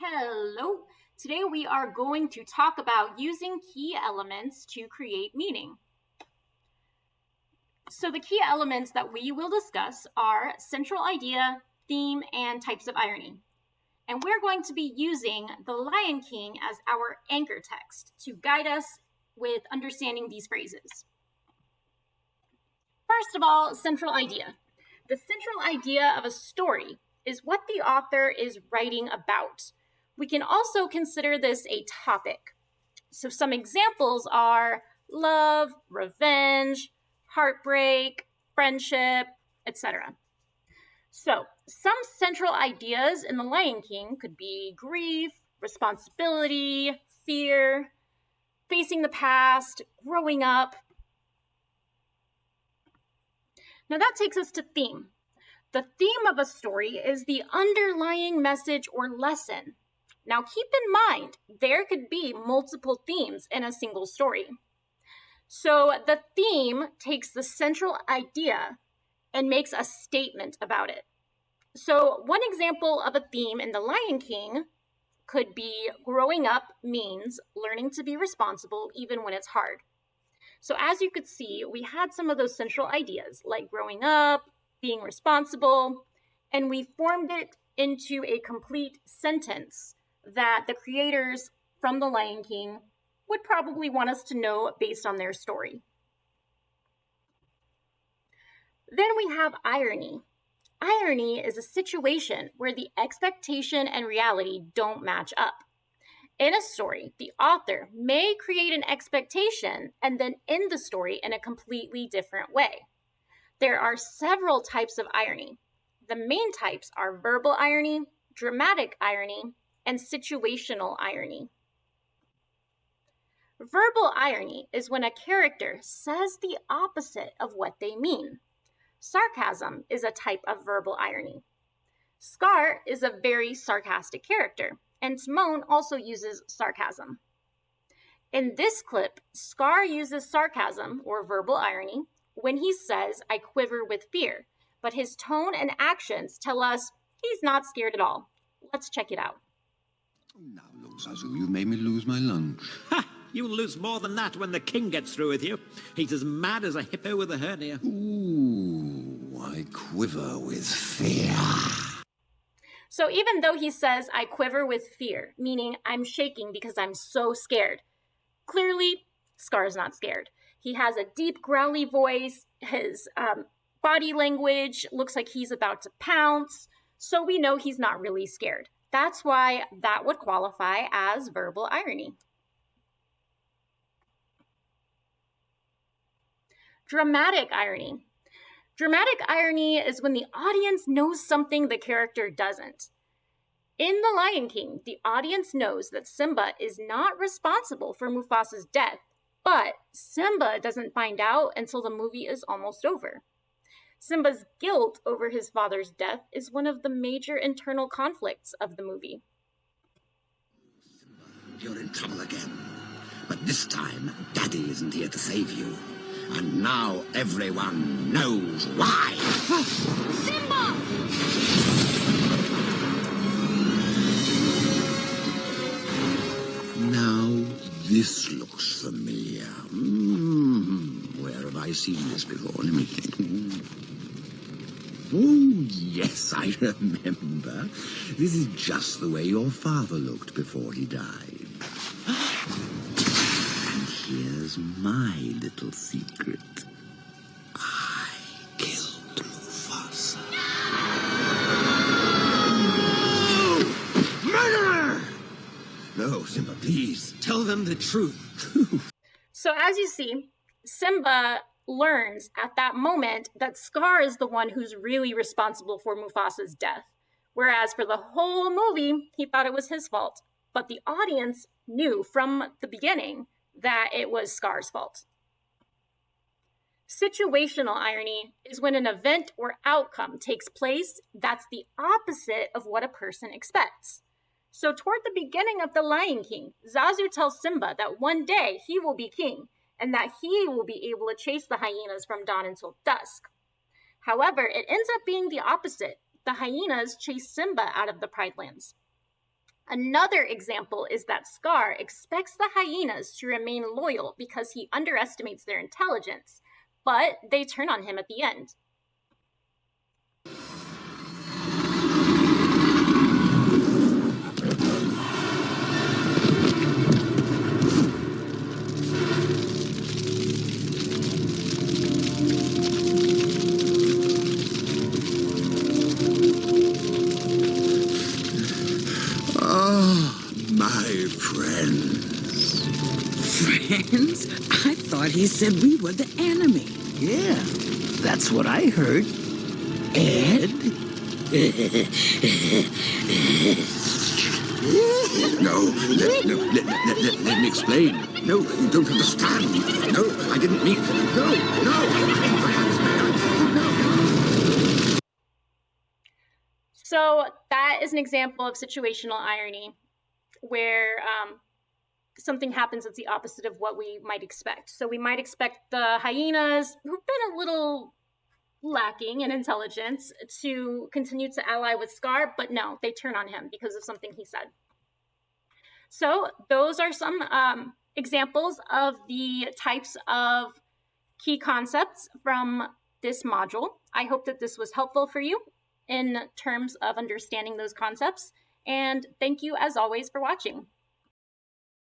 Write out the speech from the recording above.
Hello. Today we are going to talk about using key elements to create meaning. So the key elements that we will discuss are central idea, theme, and types of irony. And we're going to be using The Lion King as our anchor text to guide us with understanding these phrases. First of all, central idea. The central idea of a story is what the author is writing about. We can also consider this a topic. So some examples are love, revenge, heartbreak, friendship, etc. So some central ideas in The Lion King could be grief, responsibility, fear, facing the past, growing up. Now that takes us to theme. The theme of a story is the underlying message or lesson. Now keep in mind, there could be multiple themes in a single story. So the theme takes the central idea and makes a statement about it. So one example of a theme in The Lion King could be growing up means learning to be responsible even when it's hard. So as you could see, we had some of those central ideas like growing up, being responsible, and we formed it into a complete sentence that the creators from The Lion King would probably want us to know based on their story. Then we have irony. Irony is a situation where the expectation and reality don't match up. In a story, the author may create an expectation and then end the story in a completely different way. There are several types of irony. The main types are verbal irony, dramatic irony, and situational irony. Verbal irony is when a character says the opposite of what they mean. Sarcasm is a type of verbal irony. Scar is a very sarcastic character, and Timon also uses sarcasm. In this clip, Scar uses sarcasm, or verbal irony, when he says, "I quiver with fear," but his tone and actions tell us he's not scared at all. Let's check it out. Now, look, Zazu, you made me lose my lunch. Ha! You'll lose more than that when the king gets through with you. He's as mad as a hippo with a hernia. Ooh, I quiver with fear. So even though he says, "I quiver with fear," meaning I'm shaking because I'm so scared, clearly, Scar's not scared. He has a deep, growly voice. His body language looks like he's about to pounce. So we know he's not really scared. That's why that would qualify as verbal irony. Dramatic irony. Dramatic irony is when the audience knows something the character doesn't. In The Lion King, the audience knows that Simba is not responsible for Mufasa's death, but Simba doesn't find out until the movie is almost over. Simba's guilt over his father's death is one of the major internal conflicts of the movie. You're in trouble again. But this time, Daddy isn't here to save you. And now everyone knows why. Simba! Now, this looks familiar. Where have I seen this before? Let me think. Oh, yes, I remember. This is just the way your father looked before he died. And here's my little secret. I killed Mufasa. No! Murderer! No, Simba, please, tell them the truth. So as you see, Simba learns at that moment that Scar is the one who's really responsible for Mufasa's death. Whereas for the whole movie, he thought it was his fault. But the audience knew from the beginning that it was Scar's fault. Situational irony is when an event or outcome takes place that's the opposite of what a person expects. So toward the beginning of The Lion King, Zazu tells Simba that one day he will be king, and that he will be able to chase the hyenas from dawn until dusk. However, it ends up being the opposite. The hyenas chase Simba out of the Pride Lands. Another example is that Scar expects the hyenas to remain loyal because he underestimates their intelligence, but they turn on him at the end. My friends. Friends? I thought he said we were the enemy. Yeah, that's what I heard. Ed? No, let me explain. No, you don't understand. No, I didn't mean... No. So that is an example of situational irony, where something happens that's the opposite of what we might expect. So we might expect the hyenas, who've been a little lacking in intelligence, to continue to ally with Scar, but no, they turn on him because of something he said. So those are some examples of the types of key concepts from this module. I hope that this was helpful for you in terms of understanding those concepts, and thank you as always for watching.